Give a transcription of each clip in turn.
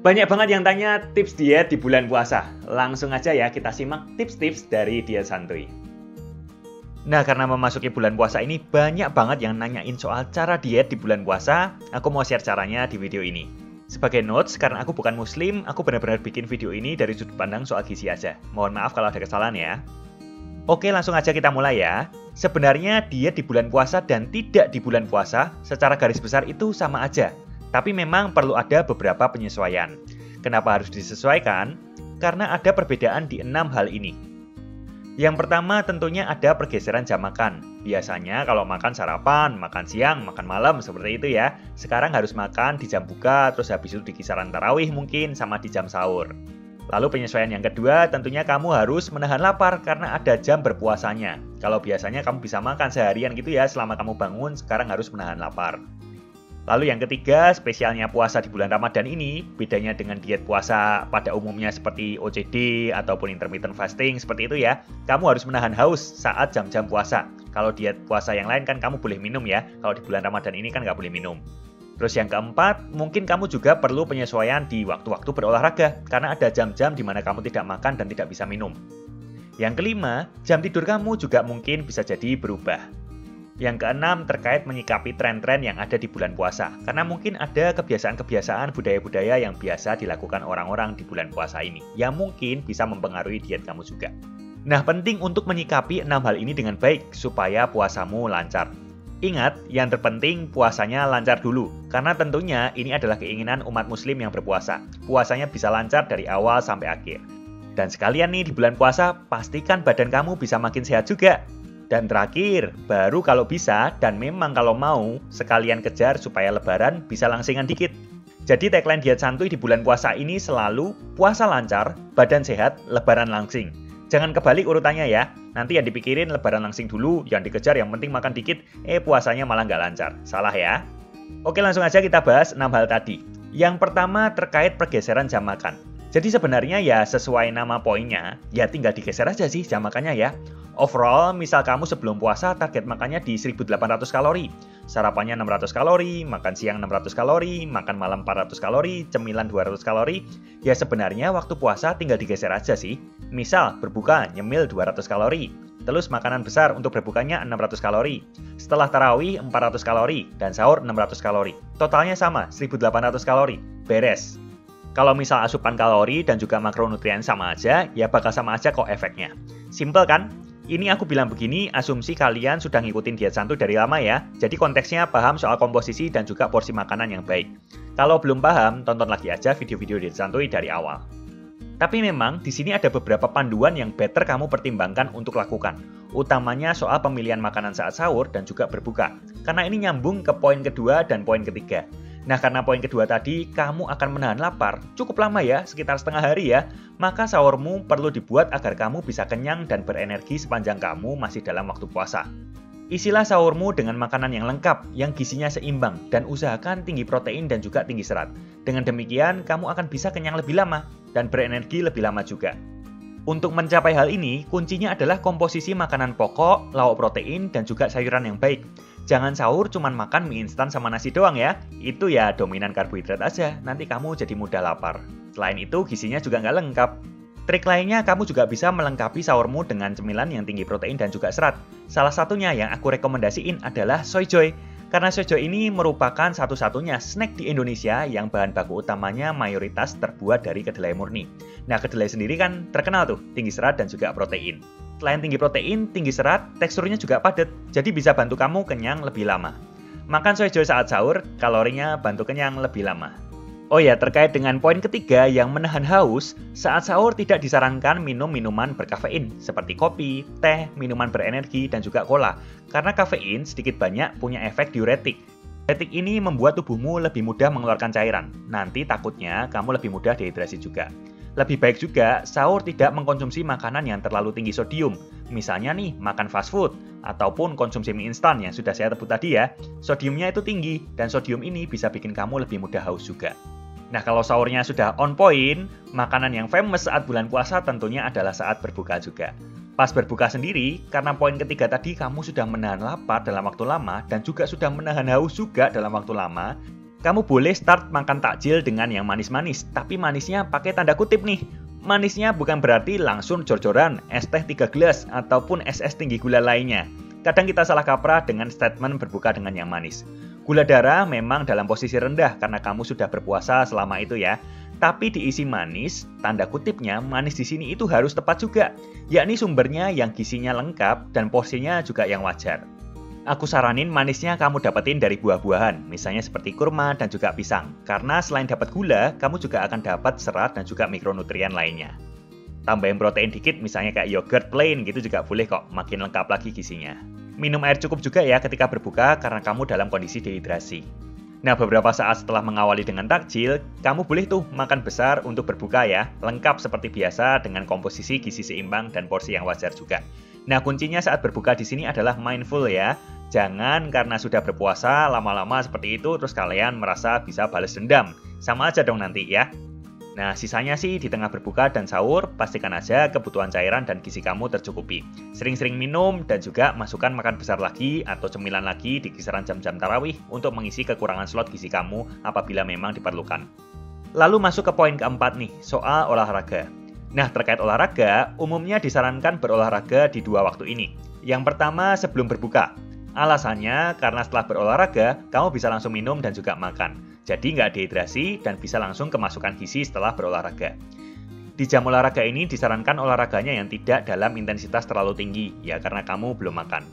Banyak banget yang tanya tips diet di bulan puasa. Langsung aja ya kita simak tips-tips dari Diet Santuy. Nah, karena memasuki bulan puasa ini banyak banget yang nanyain soal cara diet di bulan puasa, aku mau share caranya di video ini. Sebagai notes, karena aku bukan muslim, aku benar-benar bikin video ini dari sudut pandang soal gizi aja. Mohon maaf kalau ada kesalahan ya. Oke, langsung aja kita mulai ya. Sebenarnya diet di bulan puasa dan tidak di bulan puasa secara garis besar itu sama aja. Tapi memang perlu ada beberapa penyesuaian. Kenapa harus disesuaikan? Karena ada perbedaan di 6 hal ini. Yang pertama tentunya ada pergeseran jam makan. Biasanya kalau makan sarapan, makan siang, makan malam seperti itu ya. Sekarang harus makan di jam buka, terus habis itu di kisaran tarawih mungkin sama di jam sahur. Lalu penyesuaian yang kedua, tentunya kamu harus menahan lapar karena ada jam berpuasanya. Kalau biasanya kamu bisa makan seharian gitu ya selama kamu bangun, sekarang harus menahan lapar. Lalu yang ketiga, spesialnya puasa di bulan Ramadan ini, bedanya dengan diet puasa pada umumnya seperti OCD ataupun intermittent fasting seperti itu ya, kamu harus menahan haus saat jam-jam puasa. Kalau diet puasa yang lain kan kamu boleh minum ya, kalau di bulan Ramadan ini kan nggak boleh minum. Terus yang keempat, mungkin kamu juga perlu penyesuaian di waktu-waktu berolahraga, karena ada jam-jam di mana kamu tidak makan dan tidak bisa minum. Yang kelima, jam tidur kamu juga mungkin bisa jadi berubah. Yang keenam, terkait menyikapi tren-tren yang ada di bulan puasa, karena mungkin ada kebiasaan-kebiasaan budaya-budaya yang biasa dilakukan orang-orang di bulan puasa ini, yang mungkin bisa mempengaruhi diet kamu juga. Nah, penting untuk menyikapi 6 hal ini dengan baik, supaya puasamu lancar. Ingat, yang terpenting puasanya lancar dulu, karena tentunya ini adalah keinginan umat muslim yang berpuasa. Puasanya bisa lancar dari awal sampai akhir. Dan sekalian nih di bulan puasa, pastikan badan kamu bisa makin sehat juga. Dan terakhir, baru kalau bisa dan memang kalau mau, sekalian kejar supaya lebaran bisa langsingan dikit. Jadi tagline Diet Santuy di bulan puasa ini selalu puasa lancar, badan sehat, lebaran langsing. Jangan kebalik urutannya ya, nanti yang dipikirin lebaran langsing dulu, yang dikejar yang penting makan dikit, puasanya malah nggak lancar. Salah ya. Oke, langsung aja kita bahas 6 hal tadi. Yang pertama terkait pergeseran jam makan. Jadi sebenarnya ya sesuai nama poinnya, ya tinggal digeser aja sih jam makannya ya. Overall, misal kamu sebelum puasa target makannya di 1800 kalori. Sarapannya 600 kalori, makan siang 600 kalori, makan malam 400 kalori, cemilan 200 kalori. Ya sebenarnya waktu puasa tinggal digeser aja sih. Misal berbuka nyemil 200 kalori. Terus makanan besar untuk berbukanya 600 kalori. Setelah tarawih 400 kalori dan sahur 600 kalori. Totalnya sama, 1800 kalori. Beres. Kalau misal asupan kalori dan juga makronutrien sama aja, ya bakal sama aja kok efeknya. Simple kan? Ini aku bilang begini, asumsi kalian sudah ngikutin Diet Santuy dari lama ya. Jadi konteksnya paham soal komposisi dan juga porsi makanan yang baik. Kalau belum paham, tonton lagi aja video-video Diet Santuy dari awal. Tapi memang di sini ada beberapa panduan yang better kamu pertimbangkan untuk lakukan. Utamanya soal pemilihan makanan saat sahur dan juga berbuka. Karena ini nyambung ke poin kedua dan poin ketiga. Nah, karena poin kedua tadi, kamu akan menahan lapar cukup lama ya, sekitar setengah hari ya. Maka sahurmu perlu dibuat agar kamu bisa kenyang dan berenergi sepanjang kamu masih dalam waktu puasa. Isilah sahurmu dengan makanan yang lengkap, yang gizinya seimbang, dan usahakan tinggi protein dan juga tinggi serat. Dengan demikian, kamu akan bisa kenyang lebih lama, dan berenergi lebih lama juga. Untuk mencapai hal ini, kuncinya adalah komposisi makanan pokok, lauk protein, dan juga sayuran yang baik. Jangan sahur cuman makan mie instan sama nasi doang ya. Itu ya dominan karbohidrat aja, nanti kamu jadi mudah lapar. Selain itu, gizinya juga nggak lengkap. Trik lainnya, kamu juga bisa melengkapi sahurmu dengan cemilan yang tinggi protein dan juga serat. Salah satunya yang aku rekomendasiin adalah soyjoy. Karena soyjoy ini merupakan satu-satunya snack di Indonesia yang bahan baku utamanya mayoritas terbuat dari kedelai murni. Nah, kedelai sendiri kan terkenal tuh, tinggi serat dan juga protein. Selain tinggi protein, tinggi serat, teksturnya juga padat, jadi bisa bantu kamu kenyang lebih lama. Makan soyjoy saat sahur, kalorinya bantu kenyang lebih lama. Oh ya, terkait dengan poin ketiga yang menahan haus, saat sahur tidak disarankan minum minuman berkafein seperti kopi, teh, minuman berenergi, dan juga cola. Karena kafein sedikit banyak punya efek diuretik. Diuretik ini membuat tubuhmu lebih mudah mengeluarkan cairan. Nanti takutnya kamu lebih mudah dehidrasi juga. Lebih baik juga sahur tidak mengkonsumsi makanan yang terlalu tinggi sodium. Misalnya nih, makan fast food, ataupun konsumsi mie instan yang sudah saya sebut tadi ya. Sodiumnya itu tinggi, dan sodium ini bisa bikin kamu lebih mudah haus juga. Nah, kalau sahurnya sudah on point, makanan yang famous saat bulan puasa tentunya adalah saat berbuka juga. Pas berbuka sendiri, karena poin ketiga tadi kamu sudah menahan lapar dalam waktu lama, dan juga sudah menahan haus juga dalam waktu lama, Kamu boleh start makan takjil dengan yang manis-manis, tapi manisnya pakai tanda kutip nih. Manisnya bukan berarti langsung jor-joran, es teh 3 gelas, ataupun es tinggi gula lainnya. Kadang kita salah kaprah dengan statement berbuka dengan yang manis. Gula darah memang dalam posisi rendah karena kamu sudah berpuasa selama itu ya. Tapi diisi manis, tanda kutipnya manis di sini itu harus tepat juga. Yakni sumbernya yang gizinya lengkap dan porsinya juga yang wajar. Aku saranin manisnya kamu dapetin dari buah-buahan, misalnya seperti kurma dan juga pisang. Karena selain dapat gula, kamu juga akan dapat serat dan juga mikronutrien lainnya. Tambahin protein dikit, misalnya kayak yogurt plain gitu juga boleh kok, makin lengkap lagi gizinya. Minum air cukup juga ya ketika berbuka karena kamu dalam kondisi dehidrasi. Nah, beberapa saat setelah mengawali dengan takjil, kamu boleh tuh makan besar untuk berbuka ya, lengkap seperti biasa dengan komposisi gizi seimbang dan porsi yang wajar juga. Nah, kuncinya saat berbuka di sini adalah mindful ya. Jangan karena sudah berpuasa lama-lama seperti itu terus kalian merasa bisa balas dendam. Sama aja dong nanti ya. Nah, sisanya sih di tengah berbuka dan sahur, pastikan aja kebutuhan cairan dan gizi kamu tercukupi. Sering-sering minum dan juga masukkan makan besar lagi atau cemilan lagi di kisaran jam-jam tarawih untuk mengisi kekurangan slot gizi kamu apabila memang diperlukan. Lalu masuk ke poin keempat nih, soal olahraga. Nah, terkait olahraga, umumnya disarankan berolahraga di 2 waktu ini. Yang pertama, sebelum berbuka. Alasannya, karena setelah berolahraga, kamu bisa langsung minum dan juga makan. Jadi nggak dehidrasi dan bisa langsung kemasukan gizi setelah berolahraga. Di jam olahraga ini disarankan olahraganya yang tidak dalam intensitas terlalu tinggi, ya karena kamu belum makan.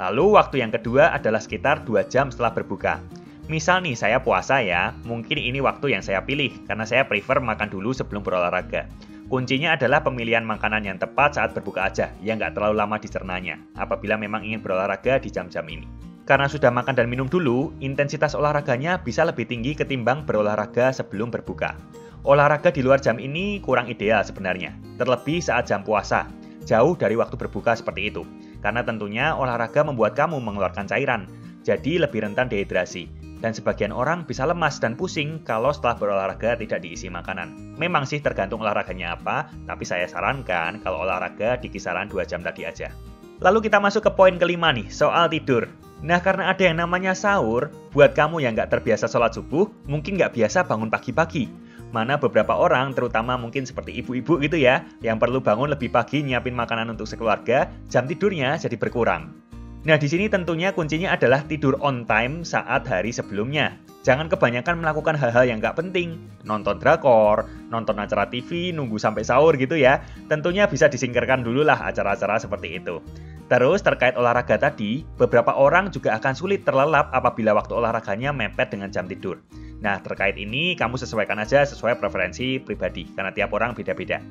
Lalu, waktu yang kedua adalah sekitar 2 jam setelah berbuka. Misal nih, saya puasa ya, mungkin ini waktu yang saya pilih, karena saya prefer makan dulu sebelum berolahraga. Kuncinya adalah pemilihan makanan yang tepat saat berbuka aja, yang nggak terlalu lama dicernanya, apabila memang ingin berolahraga di jam-jam ini. Karena sudah makan dan minum dulu, intensitas olahraganya bisa lebih tinggi ketimbang berolahraga sebelum berbuka. Olahraga di luar jam ini kurang ideal sebenarnya, terlebih saat jam puasa, jauh dari waktu berbuka seperti itu. Karena tentunya olahraga membuat kamu mengeluarkan cairan, jadi lebih rentan dehidrasi. Dan sebagian orang bisa lemas dan pusing kalau setelah berolahraga tidak diisi makanan. Memang sih tergantung olahraganya apa, tapi saya sarankan kalau olahraga di kisaran 2 jam tadi aja. Lalu kita masuk ke poin kelima nih, soal tidur. Nah, karena ada yang namanya sahur, buat kamu yang nggak terbiasa sholat subuh, mungkin nggak biasa bangun pagi-pagi. Mana beberapa orang, terutama mungkin seperti ibu-ibu gitu ya, yang perlu bangun lebih pagi nyiapin makanan untuk sekeluarga, jam tidurnya jadi berkurang. Nah, di sini tentunya kuncinya adalah tidur on time saat hari sebelumnya. Jangan kebanyakan melakukan hal-hal yang nggak penting. Nonton drakor, nonton acara TV, nunggu sampai sahur gitu ya. Tentunya bisa disingkirkan dulu lah acara-acara seperti itu. Terus terkait olahraga tadi, beberapa orang juga akan sulit terlelap apabila waktu olahraganya mepet dengan jam tidur. Nah, terkait ini kamu sesuaikan aja sesuai preferensi pribadi, karena tiap orang beda-beda.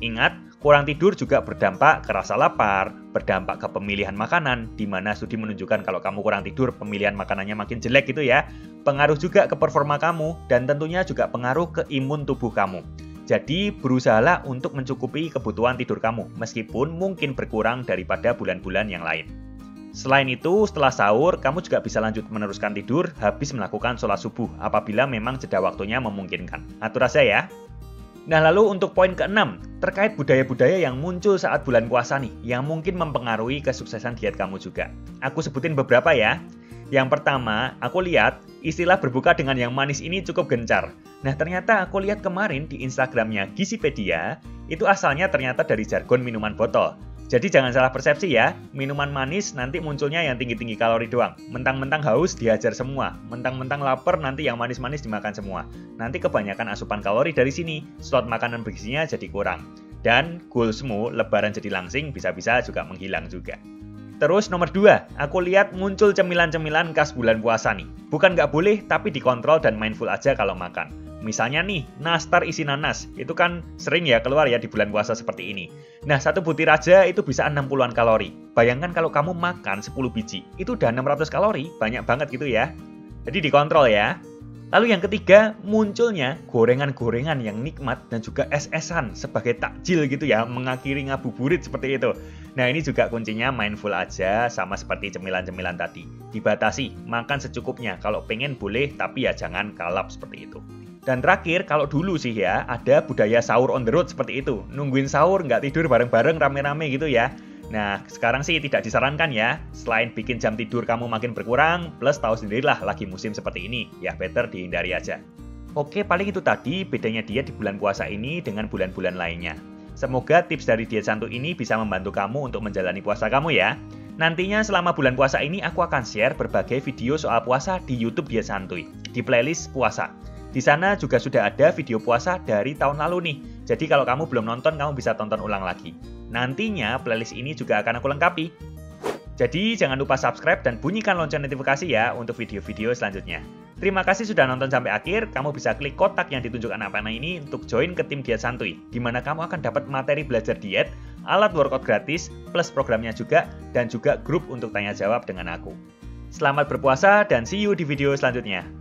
Ingat, kurang tidur juga berdampak ke rasa lapar, berdampak ke pemilihan makanan, di mana studi menunjukkan kalau kamu kurang tidur, pemilihan makanannya makin jelek gitu ya. Pengaruh juga ke performa kamu, dan tentunya juga pengaruh ke imun tubuh kamu. Jadi, berusahalah untuk mencukupi kebutuhan tidur kamu, meskipun mungkin berkurang daripada bulan-bulan yang lain. Selain itu, setelah sahur, kamu juga bisa lanjut meneruskan tidur habis melakukan sholat subuh, apabila memang jeda waktunya memungkinkan. Atur aja ya. Nah, lalu untuk poin ke-6, terkait budaya-budaya yang muncul saat bulan puasa nih, yang mungkin mempengaruhi kesuksesan diet kamu juga. Aku sebutin beberapa ya. Yang pertama, aku lihat istilah berbuka dengan yang manis ini cukup gencar. Nah, ternyata aku lihat kemarin di Instagramnya Gizipedia, itu asalnya ternyata dari jargon minuman botol. Jadi jangan salah persepsi ya, minuman manis nanti munculnya yang tinggi-tinggi kalori doang. Mentang-mentang haus dihajar semua, mentang-mentang lapar nanti yang manis-manis dimakan semua. Nanti kebanyakan asupan kalori dari sini, slot makanan bergizinya jadi kurang. Dan goalsmu lebaran jadi langsing bisa-bisa juga menghilang juga. Terus nomor 2, aku lihat muncul cemilan-cemilan khas bulan puasa nih. Bukan nggak boleh, tapi dikontrol dan mindful aja kalau makan. Misalnya nih, nastar isi nanas, itu kan sering ya keluar ya di bulan puasa seperti ini. Nah, 1 butir aja itu bisa 60-an kalori. Bayangkan kalau kamu makan 10 biji, itu udah 600 kalori, banyak banget gitu ya. Jadi dikontrol ya. Lalu yang ketiga, munculnya gorengan-gorengan yang nikmat dan juga es-esan sebagai takjil gitu ya, mengakhiri ngabuburit seperti itu. Nah, ini juga kuncinya mindful aja, sama seperti cemilan-cemilan tadi. Dibatasi, makan secukupnya, kalau pengen boleh, tapi ya jangan kalap seperti itu. Dan terakhir, kalau dulu sih ya, ada budaya sahur on the road seperti itu. Nungguin sahur, nggak tidur bareng-bareng rame-rame gitu ya. Nah, sekarang sih tidak disarankan ya. Selain bikin jam tidur kamu makin berkurang, plus tahu sendirilah lagi musim seperti ini, ya better dihindari aja. Oke, paling itu tadi bedanya diet di bulan puasa ini dengan bulan-bulan lainnya. Semoga tips dari Diet Santuy ini bisa membantu kamu untuk menjalani puasa kamu ya. Nantinya selama bulan puasa ini aku akan share berbagai video soal puasa di YouTube Diet Santuy, di playlist puasa. Di sana juga sudah ada video puasa dari tahun lalu nih. Jadi kalau kamu belum nonton, kamu bisa tonton ulang lagi. Nantinya playlist ini juga akan aku lengkapi. Jadi jangan lupa subscribe dan bunyikan lonceng notifikasi ya untuk video-video selanjutnya. Terima kasih sudah nonton sampai akhir. Kamu bisa klik kotak yang ditunjukkan anak panah ini untuk join ke tim Diet Santuy, di mana kamu akan dapat materi belajar diet, alat workout gratis, plus programnya juga, dan juga grup untuk tanya jawab dengan aku. Selamat berpuasa dan see you di video selanjutnya.